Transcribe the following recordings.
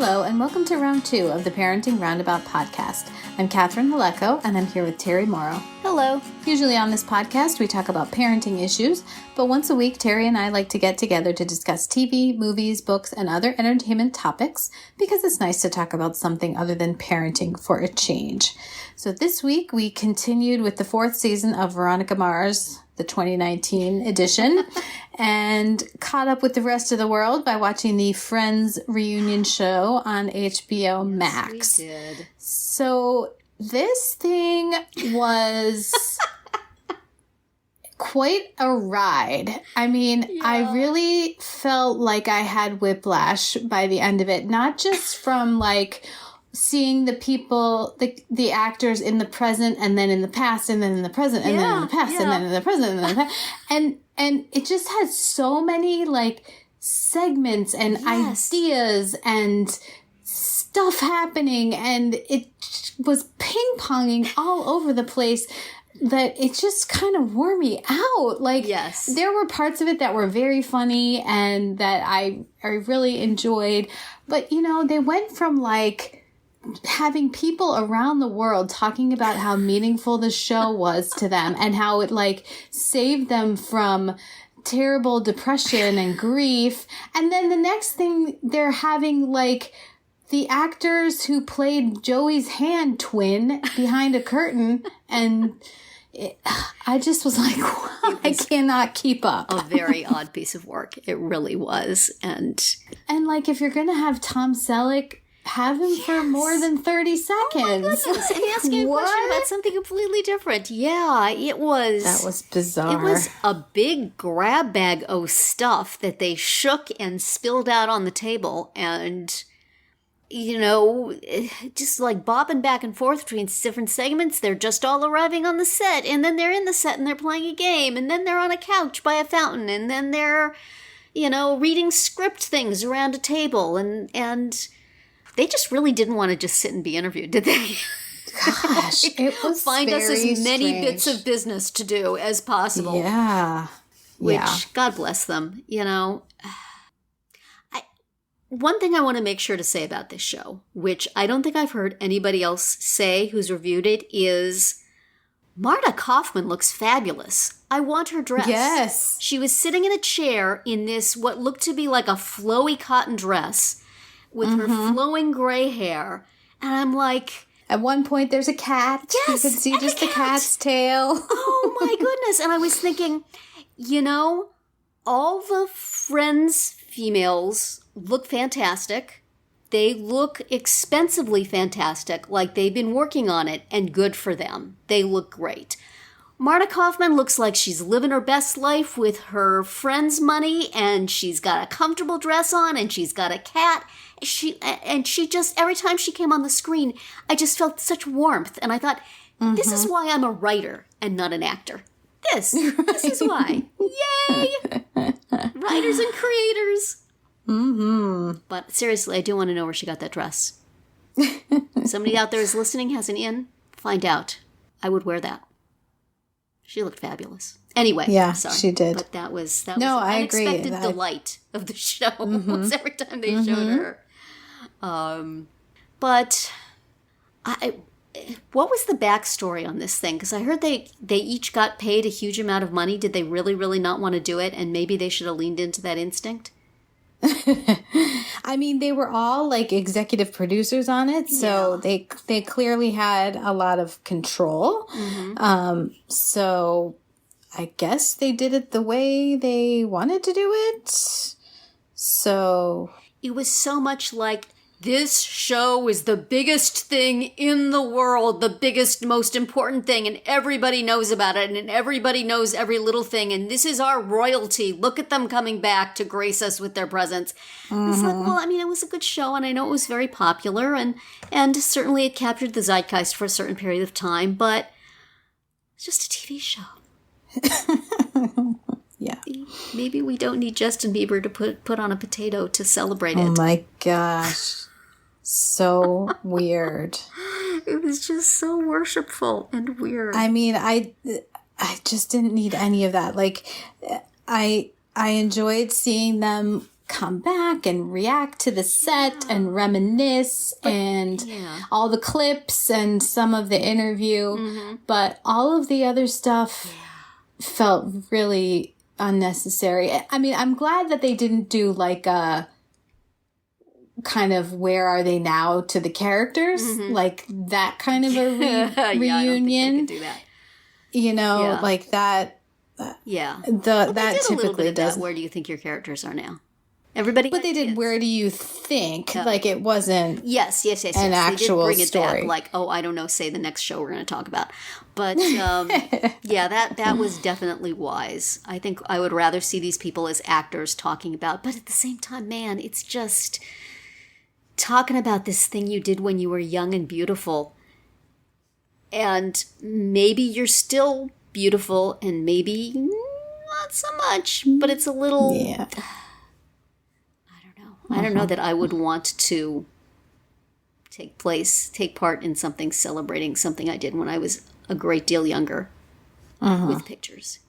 Hello, and welcome to round 2 of the Parenting Roundabout podcast. I'm Catherine Haleko, and I'm here with Terry Morrow. Hello. Usually on this podcast, we talk about parenting issues, but once a week, Terry and I like to get together to discuss TV, movies, books, and other entertainment topics, because it's nice to talk about something other than parenting for a change. So this week, we continued with the 4th season of Veronica Mars, the 2019 edition, and caught up with the rest of the world by watching the Friends reunion show on HBO Max. We did. So this thing was quite a ride. I mean, yeah. I really felt like I had whiplash by the end of it, not just from like seeing the people, the actors in the present and then in the past and then in the present and then in the past and then in the present and then in the past. And it just had so many like segments and ideas and stuff happening, and it was ping-ponging all over the place that it just kind of wore me out. Like, there were parts of it that were very funny and that I really enjoyed. But, you know, they went from like having people around the world talking about how meaningful the show was to them and how it like saved them from terrible depression and grief. And then the next thing, they're having like the actors who played Joey's hand twin behind a curtain, and I just was like, wow, I cannot keep up. A very odd piece of work. It really was. And like, if you're going to have Tom Selleck, have him for more than 30 seconds. Oh my goodness. And ask you a question about something completely different. Yeah, it was. That was bizarre. It was a big grab bag of stuff that they shook and spilled out on the table, and you know, just like bobbing back and forth between different segments. They're just all arriving on the set, and then they're in the set and they're playing a game, and then they're on a couch by a fountain, and then they're, you know, reading script things around a table, and they just really didn't want to just sit and be interviewed, did they? Gosh, it was Find very us as many strange bits of business to do as possible. Yeah. Which, God bless them, you know. One thing I want to make sure to say about this show, which I don't think I've heard anybody else say who's reviewed it, is Marta Kaufman looks fabulous. I want her dress. Yes. She was sitting in a chair in this, what looked to be like a flowy cotton dress with her flowing gray hair. And I'm like, at one point there's a cat. Yes, you can see just the cat's tail. Oh my goodness. And I was thinking, you know, all the Friends females look fantastic. They look expensively fantastic, like they've been working on it, and good for them. They look great. Marta Kaufman looks like she's living her best life with her friends' money, and she's got a comfortable dress on, and she's got a cat. She just, every time she came on the screen, I just felt such warmth, and I thought, this is why I'm a writer and not an actor. This is why. Yay! Writers and creators. But seriously, I do want to know where she got that dress. Somebody out there is listening, has an in, find out. I would wear that. She looked fabulous. Anyway, yeah, sorry, she did. But that was I the agree. unexpected delight of the show. Was every time they showed her. But what was the backstory on this thing? Because I heard they each got paid a huge amount of money. Did they really, really not want to do it? And maybe they should have leaned into that instinct? I mean, they were all like executive producers on it, so they clearly had a lot of control. So I guess they did it the way they wanted to do it. So it was so much like, this show is the biggest thing in the world, the biggest, most important thing, and everybody knows about it, and everybody knows every little thing, and this is our royalty. Look at them coming back to grace us with their presence. It's like, well, I mean, it was a good show, and I know it was very popular, and certainly it captured the zeitgeist for a certain period of time, but it's just a TV show. Yeah. Maybe we don't need Justin Bieber to put on a potato to celebrate it. Oh my gosh. So weird. It was just so worshipful and weird. I mean, I just didn't need any of that. Like, I enjoyed seeing them come back and react to the set and reminisce and all the clips and some of the interview. But all of the other stuff felt really unnecessary. I mean, I'm glad that they didn't do like a kind of where are they now to the characters, like that kind of a reunion. I don't think they could do that. You know, like that. That typically does. Where do you think your characters are now? Everybody, but they did. Where do you think? Like it wasn't. Yes. An actual they did bring story. It back, like, oh, I don't know. Say the next show we're going to talk about, but that was definitely wise. I think I would rather see these people as actors talking about, but at the same time, man, it's just talking about this thing you did when you were young and beautiful, and maybe you're still beautiful, and maybe not so much, but it's a little. Yeah. I don't know that I would want to take part in something celebrating something I did when I was a great deal younger with pictures.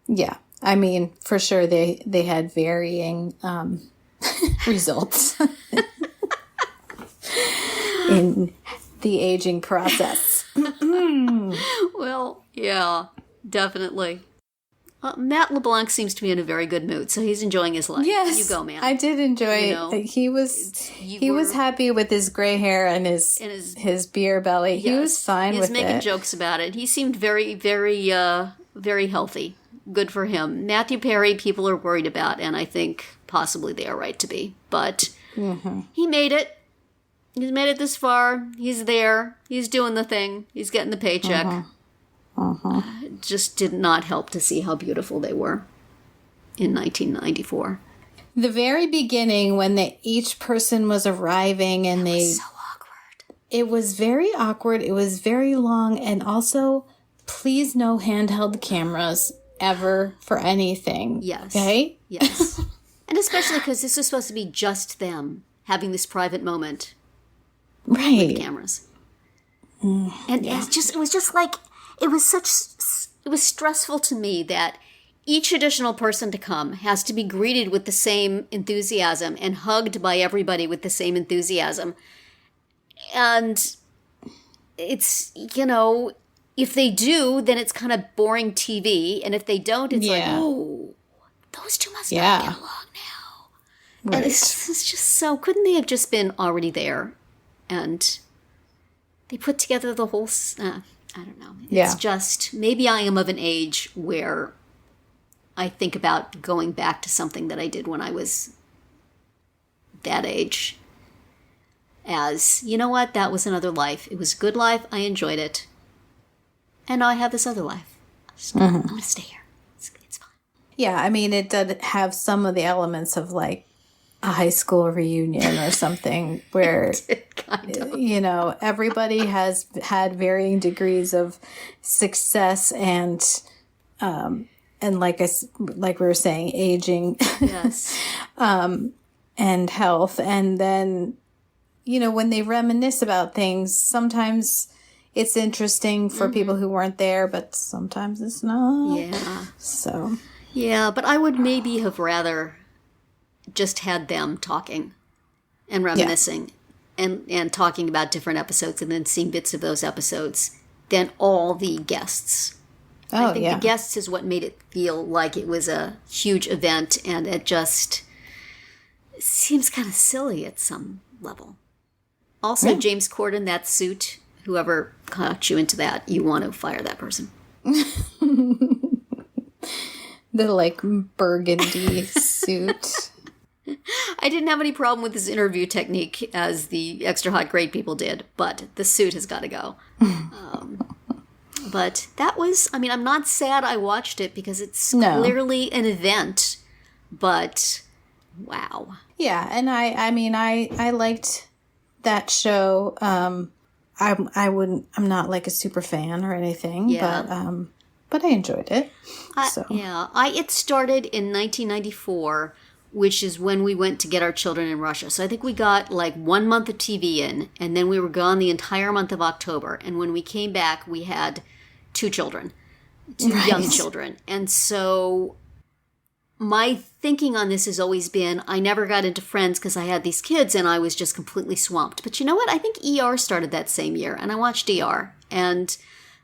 Yeah. I mean, for sure they had varying results in the aging process. Well, yeah, definitely. Matt LeBlanc seems to be in a very good mood, so he's enjoying his life. Yes, you go, man. I did enjoy it. He was happy with his gray hair and his beer belly. Yes, he was fine with it. He was making jokes about it. He seemed very, very, very healthy. Good for him. Matthew Perry, people are worried about, and I think possibly they are right to be. But he made it. He's made it this far. He's there. He's doing the thing. He's getting the paycheck. It just did not help to see how beautiful they were in 1994. The very beginning, when each person was arriving and it was so awkward. It was very awkward. It was very long. And also, please no handheld cameras ever for anything. Yes. Okay? Yes. And especially because this was supposed to be just them having this private moment. Right. With cameras. And it was just like... It was stressful to me that each additional person to come has to be greeted with the same enthusiasm and hugged by everybody with the same enthusiasm. And it's, if they do, then it's kind of boring TV. And if they don't, it's like, oh, those two must not get along now. Right. And it's just so, couldn't they have just been already there? And they put together the whole... I don't know. It's just, maybe I am of an age where I think about going back to something that I did when I was that age. As, you know what, that was another life. It was a good life. I enjoyed it. And now I have this other life. I'm going to stay here. It's fine. Yeah, I mean, it did have some of the elements of like a high school reunion or something where, everybody has had varying degrees of success and like we were saying, aging, and health. And then, when they reminisce about things, sometimes it's interesting for people who weren't there, but sometimes it's not. Yeah. So. Yeah, but I would maybe have rather just had them talking and reminiscing and talking about different episodes and then seeing bits of those episodes than all the guests. I think the guests is what made it feel like it was a huge event, and it just seems kind of silly at some level. Also, James Corden, that suit, whoever caught you into that, you want to fire that person. The burgundy suit. I didn't have any problem with his interview technique as the Extra Hot Great people did, but the suit has got to go. But that was, I'm not sad I watched it because it's clearly an event, but wow. Yeah, and I liked that show. I'm not like a super fan or anything, but I enjoyed it. It started in 1994, which is when we went to get our children in Russia. So I think we got 1 month of TV in, and then we were gone the entire month of October. And when we came back, we had two young children. And so my thinking on this has always been, I never got into Friends because I had these kids and I was just completely swamped. But you know what? I think ER started that same year, and I watched ER. And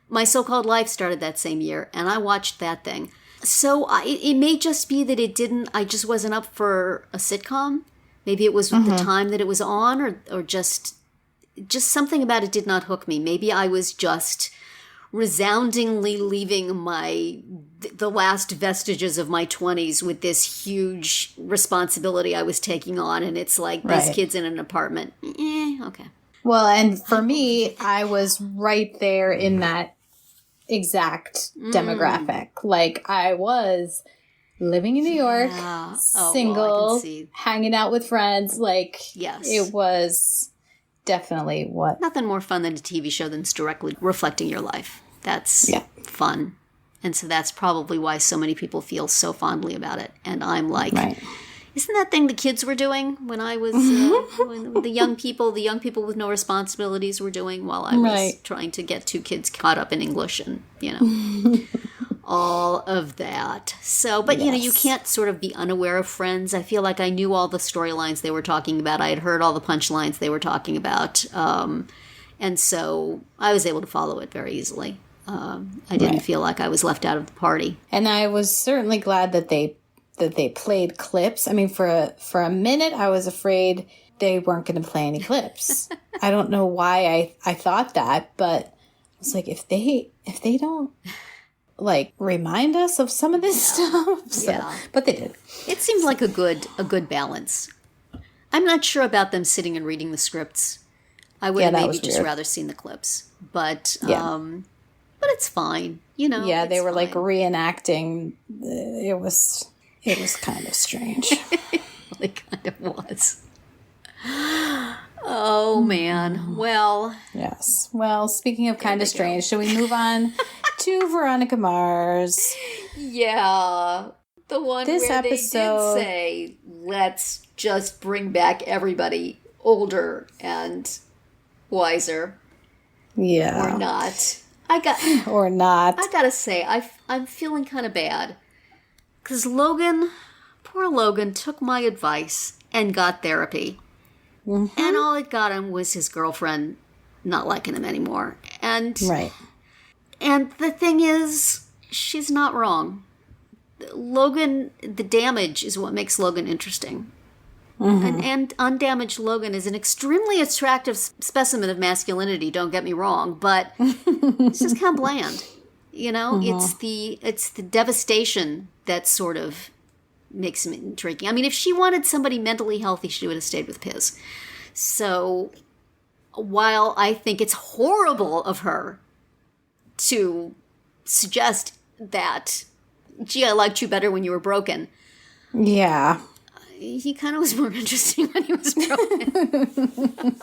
My So-Called Life started that same year, and I watched that thing. So it may just be that I just wasn't up for a sitcom. Maybe it was the time that it was on, or just something about it did not hook me. Maybe I was just resoundingly leaving the last vestiges of my 20s with this huge responsibility I was taking on, and it's like these kids in an apartment. Okay. Well, and for me, I was right there in that exact demographic. Like, I was living in New York, single, hanging out with friends. Like, it was definitely what... Nothing more fun than a TV show that's directly reflecting your life. That's fun. And so that's probably why so many people feel so fondly about it. And I'm like, isn't that thing the kids were doing when I was, when the young people with no responsibilities were doing while I was trying to get 2 kids caught up in English and, all of that. So, but you can't sort of be unaware of Friends. I feel like I knew all the storylines they were talking about. I had heard all the punchlines they were talking about. And so I was able to follow it very easily. I didn't feel like I was left out of the party. And I was certainly glad that they played clips. I mean, for a minute, I was afraid they weren't going to play any clips. I don't know why I thought that, but it's like, if they don't like remind us of some of this stuff. So, but they did. It seemed like a good balance. I'm not sure about them sitting and reading the scripts. I would have maybe just rather seen the clips, but it's fine, Yeah, they were like reenacting. It was kind of strange. It really kind of was. Oh man. Well. Yes. Well, speaking of kind of strange, shall we move on to Veronica Mars? Yeah. The one where they did say, let's just bring back everybody older and wiser. Yeah. Or not. Or not. I gotta say, I'm feeling kind of bad. Because poor Logan, took my advice and got therapy. Mm-hmm. And all it got him was his girlfriend not liking him anymore. And the thing is, she's not wrong. Logan, the damage is what makes Logan interesting. Mm-hmm. And undamaged Logan is an extremely attractive specimen of masculinity, don't get me wrong, but it's just kind of bland. Mm-hmm. It's the devastation that sort of makes him intriguing. I mean, if she wanted somebody mentally healthy, she would have stayed with Piz. So while I think it's horrible of her to suggest that, gee, I liked you better when you were broken. Yeah. He kind of was more interesting when he was broken.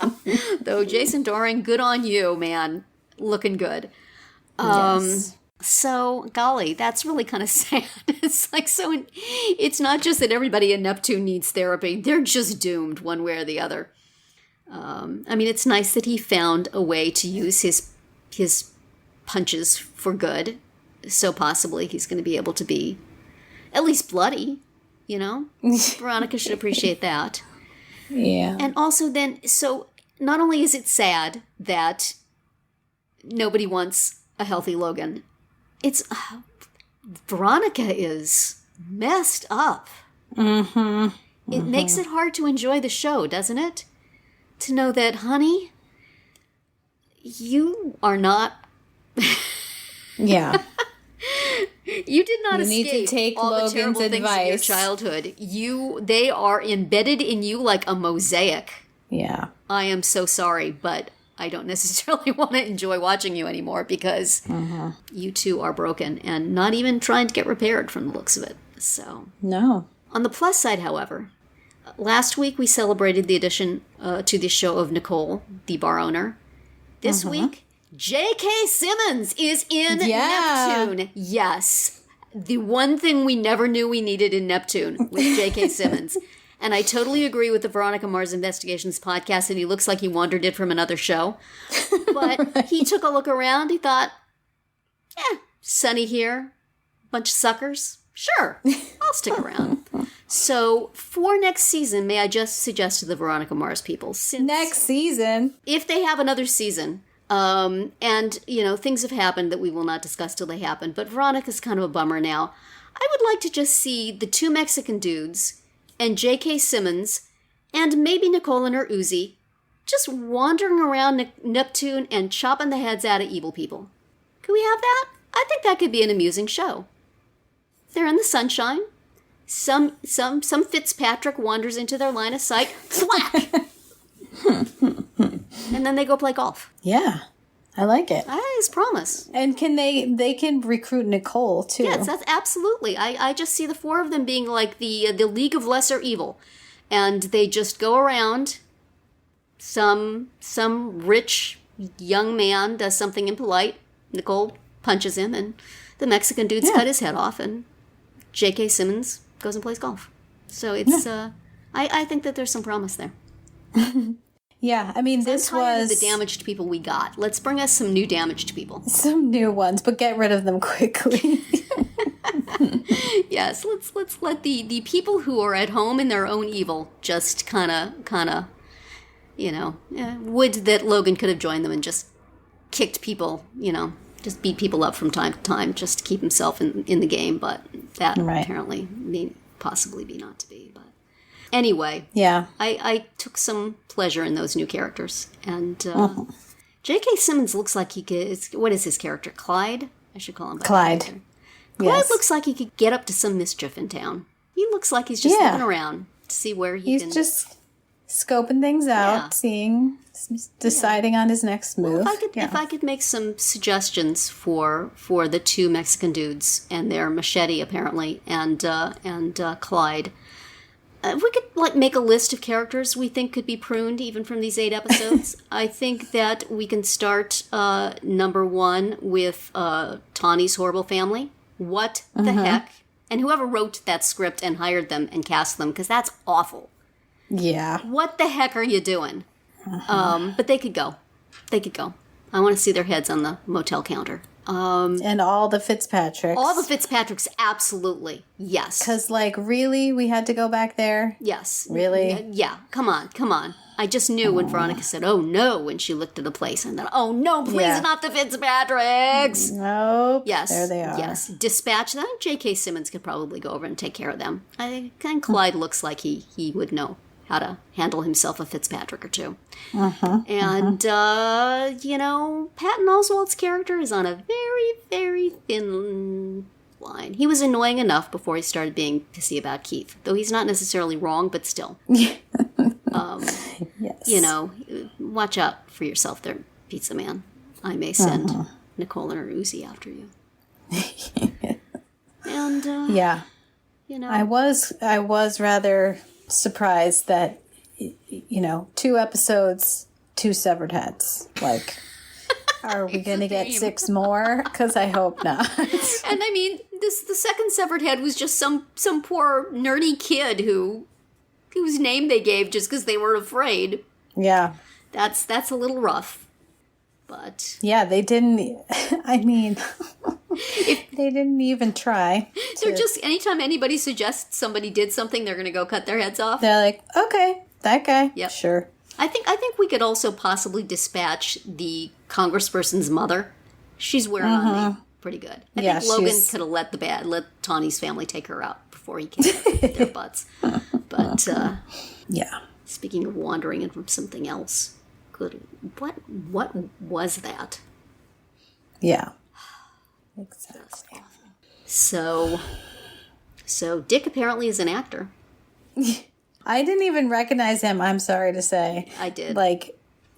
Though, Jason Doran, good on you, man. Looking good. Yes. So, golly, that's really kind of sad. It's like, it's not just that everybody in Neptune needs therapy. They're just doomed one way or the other. I mean, it's nice that he found a way to use his punches for good. So possibly he's going to be able to be at least bloody, Veronica should appreciate that. Yeah. And also then, so not only is it sad that nobody wants a healthy Logan, it's Veronica is messed up. Mm-hmm. It makes it hard to enjoy the show, doesn't it? To know that, honey, you are not... Yeah. You did not escape need to take all Logan's the terrible things of your childhood. They are embedded in you like a mosaic. Yeah. I am so sorry, but I don't necessarily want to enjoy watching you anymore because you two are broken and not even trying to get repaired from the looks of it. So no. On the plus side, however, last week we celebrated the addition to the show of Nicole, the bar owner. This week, J.K. Simmons is in Neptune. Yes. The one thing we never knew we needed in Neptune was J.K. Simmons. And I totally agree with the Veronica Mars Investigations podcast that he looks like he wandered in from another show. But he took a look around. He thought, sunny here, bunch of suckers. Sure, I'll stick around. So, for next season, may I just suggest to the Veronica Mars people, since Next season. if they have another season, and, things have happened that we will not discuss till they happen, but Veronica's kind of a bummer now. I would like to just see the two Mexican dudes and J.K. Simmons and maybe Nicole and her Uzi just wandering around Neptune and chopping the heads out of evil people. Could we have that? I think that could be an amusing show. They're in the sunshine. Some Fitzpatrick wanders into their line of sight. Thwack! And then they go play golf. Yeah. I like it. It's promise. And they can recruit Nicole too. Yes, that's absolutely. I just see the four of them being like the League of Lesser Evil. And they just go around. Some rich young man does something impolite. Nicole punches him, and the Mexican dudes cut his head off, and J.K. Simmons goes and plays golf. So it's I think that there's some promise there. Yeah, I mean, this was the damaged people we got. Let's bring us some new damaged people. Some new ones, but get rid of them quickly. Yes, let's let the people who are at home in their own evil just kind of, would that Logan could have joined them and just kicked people, just beat people up from time to time just to keep himself in the game, but that apparently may possibly be not to be. But anyway, yeah, I took some pleasure in those new characters, and J.K. Simmons looks like he could. What is his character? Clyde? I should call him Clyde. Clyde looks like he could get up to some mischief in town. He looks like he's just looking around to see where he can. He's just scoping things out, deciding on his next move. Well, if I could make some suggestions for the two Mexican dudes and their machete apparently, and Clyde, if we could make a list of characters we think could be pruned even from these 8 episodes. I think that we can start number 1 with Tawny's horrible family. What the heck? And whoever wrote that script and hired them and cast them, because that's awful. Yeah. What the heck are you doing? But they could go. I want to see their heads on the motel counter. And all the Fitzpatricks. All the Fitzpatricks, absolutely. Yes. Because, really? We had to go back there? Yes. Really? Yeah. Come on. I just knew when Veronica said, "Oh, no," when she looked at the place. And then, "Oh, no, please, not the Fitzpatricks." Nope. Yes. There they are. Yes. Dispatch them. J.K. Simmons could probably go over and take care of them. I think Clyde looks like he would know how to handle himself a Fitzpatrick or two. And, Patton Oswalt's character is on a very, very thin line. He was annoying enough before he started being pissy about Keith, though he's not necessarily wrong, but still. Yes. Watch out for yourself there, Pizza Man. I may send Nicole and her Uzi after you. And, I was rather surprised that 2 episodes, 2 severed heads. Are we going to get 6 more? Because I hope not. And I mean, the second severed head was just some poor nerdy kid whose name they gave just because they were afraid. Yeah. That's a little rough. But yeah, they didn't. I mean, they didn't even try. They're just, anytime anybody suggests somebody did something, they're going to go cut their heads off. They're like, okay, that guy. Yep. Sure. I think we could also possibly dispatch the congressperson's mother. She's wearing on me pretty good. I think Logan could have let Tawny's family take her out before he came with their butts. But speaking of wandering in from something else, what was that? Yeah. Exactly. So Dick apparently is an actor. I didn't even recognize him, I'm sorry to say. I did.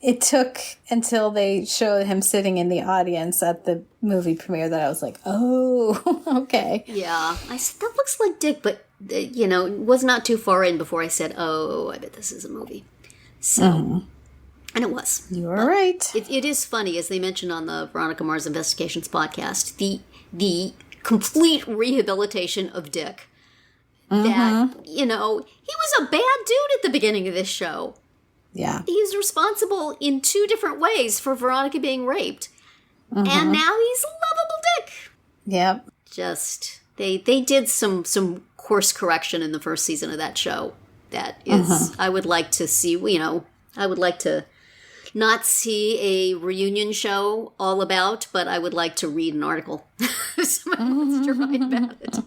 It took until they showed him sitting in the audience at the movie premiere that I was like, oh, okay. Yeah. I said, that looks like Dick, but, it was not too far in before I said, oh, I bet this is a movie. So, and it was. You were right. It is funny, as they mentioned on the Veronica Mars Investigations podcast, the complete rehabilitation of Dick. That, he was a bad dude at the beginning of this show. Yeah. He's responsible in 2 different ways for Veronica being raped. And now he's a lovable Dick. Yep. Just They did some course correction in the first season of that show. That is, I would like to see, I would like to not see a reunion show all about, but I would like to read an article. Somebody wants to write about it.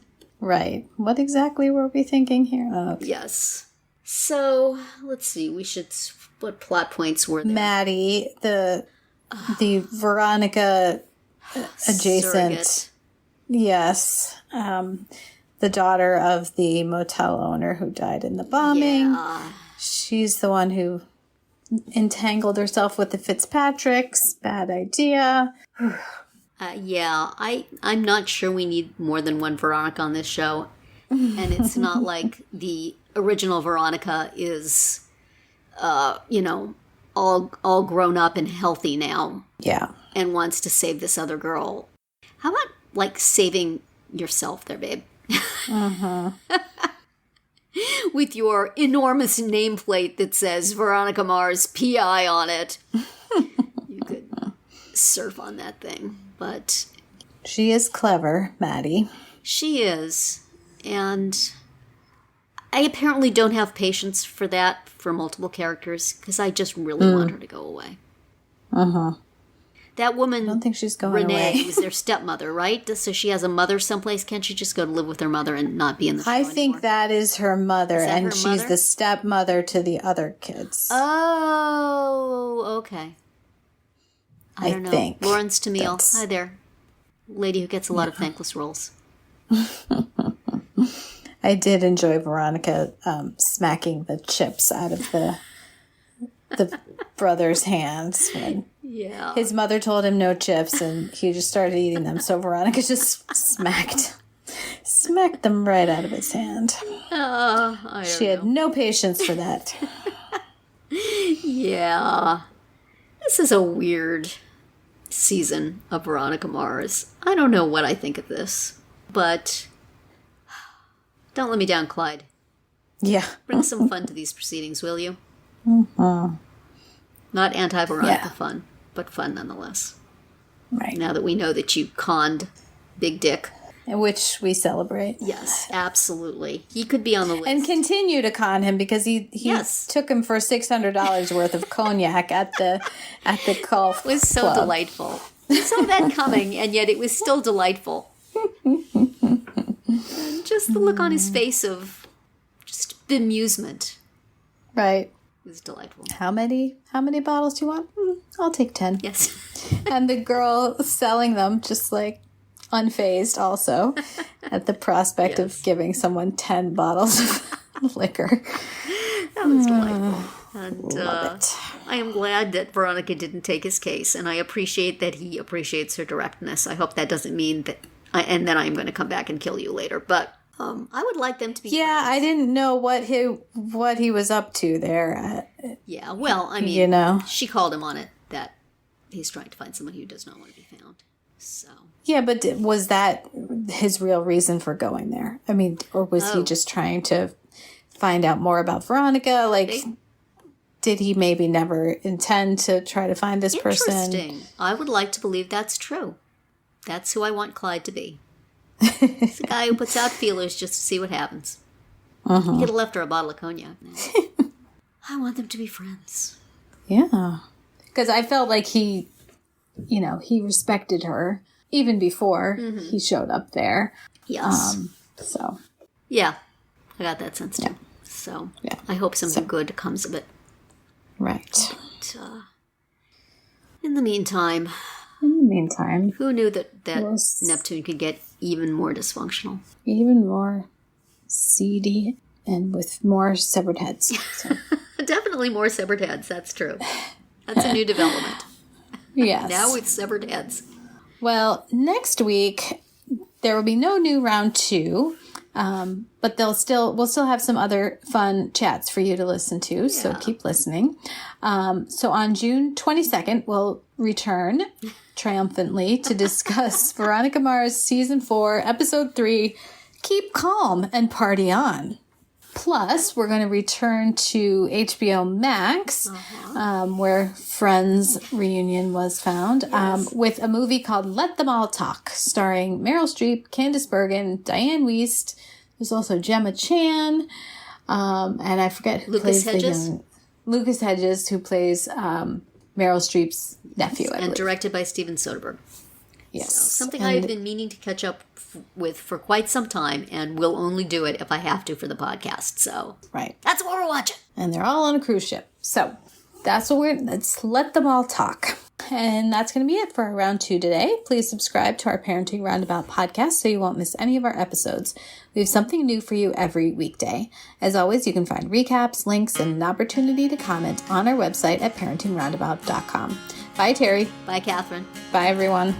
Right. What exactly were we thinking here? Oh, okay. Yes. So, let's see. What plot points were there? Maddie, the Veronica adjacent. Surrogate. Yes. The daughter of the motel owner who died in the bombing. Yeah. She's the one who entangled herself with the Fitzpatricks. Bad idea. Yeah, I'm not sure we need more than one Veronica on this show. And it's not like the original Veronica is, all grown up and healthy now. Yeah. And wants to save this other girl. How about, like, saving yourself there, babe? With your enormous nameplate that says Veronica Mars PI on it. You could surf on that thing. But she is clever, Maddie. She is. And I apparently don't have patience for that for multiple characters because I just really want her to go away. That woman, I don't think she's going Renee, away. was their stepmother, right? So she has a mother someplace. Can't she just go to live with her mother and not be in the show I think anymore? that is her mother, Is that and her she's mother? the stepmother to the other kids. Oh, okay. I don't know. think Lawrence Tamil. that's- Hi there. Lady who gets a lot of thankless roles. I did enjoy Veronica smacking the chips out of the brother's hands when Yeah. his mother told him no chips, and he just started eating them. So Veronica just smacked them right out of his hand. She had no patience for that. Yeah. This is a weird season of Veronica Mars. I don't know what I think of this, but don't let me down, Clyde. Yeah. Bring some fun to these proceedings, will you? Not anti-Veronica fun, but fun nonetheless. Right. Now that we know that you conned Big Dick. Which we celebrate. Yes, absolutely. He could be on the list. And continue to con him because he Yes. took him for $600 worth of cognac at the golf It was so club. delightful. We saw that coming, and yet it was still delightful. And just the look on his face of just bemusement Right. was delightful. How many bottles do you want? I'll take 10. Yes. And the girl selling them just like unfazed also at the prospect of giving someone 10 bottles of liquor. That was delightful. And Love it. I am glad that Veronica didn't take his case, and I appreciate that he appreciates her directness. I hope that doesn't mean that, and then I'm going to come back and kill you later. But I would like them to be Yeah, friends. I didn't know what he was up to there. Yeah, well, I mean, You know. she called him on it that he's trying to find someone who does not want to be found. So, Yeah, but was that his real reason for going there? I mean, or was he just trying to find out more about Veronica? Like, did he maybe never intend to try to find this person? interesting. I would like to believe that's true. That's who I want Clyde to be. He's the guy who puts out feelers just to see what happens. He could have left her a bottle of cognac. I want them to be friends. Yeah. Because I felt like he respected her even before he showed up there. Yes. So, Yeah, I got that sense too. So, I hope something good comes of it. right. But, in the meantime, In the meantime, who knew that Yes. Neptune could get even more dysfunctional? even more seedy and with more severed heads. So, Definitely more severed heads, that's true. That's a new development. yes. Now with severed heads. Well, next week there will be no new round 2, but we'll still have some other fun chats for you to listen to. So keep listening. So on June 22nd, we'll return triumphantly to discuss Veronica Mars season 4, episode 3. Keep calm and party on. Plus, we're going to return to HBO Max, where Friends reunion was found, with a movie called Let Them All Talk, starring Meryl Streep, Candice Bergen, Diane Wiest. There's also Gemma Chan, and I forget who Lucas plays Hedges? the young... Lucas Hedges, who plays Meryl Streep's nephew, I And believe. directed by Steven Soderbergh. Yes. So, something And- I've been meaning to catch up with for quite some time, and will only do it if I have to for the podcast. So Right. that's what we're watching. And they're all on a cruise ship. So let's let them all talk. And that's going to be it for round 2 today. Please subscribe to our Parenting Roundabout podcast so you won't miss any of our episodes. We have something new for you every weekday. As always, you can find recaps, links, and an opportunity to comment on our website at parentingroundabout.com. Bye, Terry. Bye, Catherine. Bye, everyone.